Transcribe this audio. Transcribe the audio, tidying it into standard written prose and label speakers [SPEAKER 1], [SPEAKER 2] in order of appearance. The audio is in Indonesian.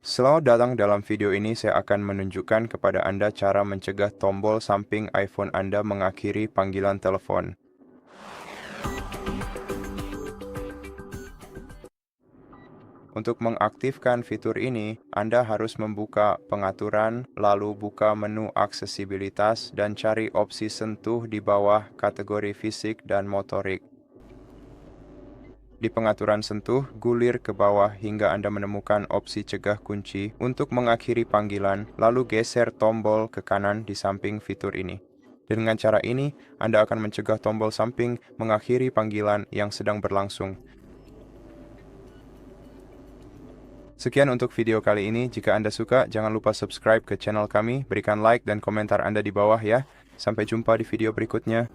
[SPEAKER 1] Selamat datang dalam video ini saya akan menunjukkan kepada Anda cara mencegah tombol samping iPhone Anda mengakhiri panggilan telepon. Untuk mengaktifkan fitur ini, Anda harus membuka Pengaturan, lalu buka menu Aksesibilitas dan cari opsi Sentuh di bawah kategori Fisik dan Motorik. Di Pengaturan Sentuh, gulir ke bawah hingga Anda menemukan opsi Cegah kunci untuk mengakhiri panggilan, lalu geser tombol ke kanan di samping fitur ini. Dengan cara ini, Anda akan mencegah tombol samping mengakhiri panggilan yang sedang berlangsung. Sekian untuk video kali ini. Jika Anda suka, jangan lupa subscribe ke channel kami, berikan like dan komentar Anda di bawah ya. Sampai jumpa di video berikutnya.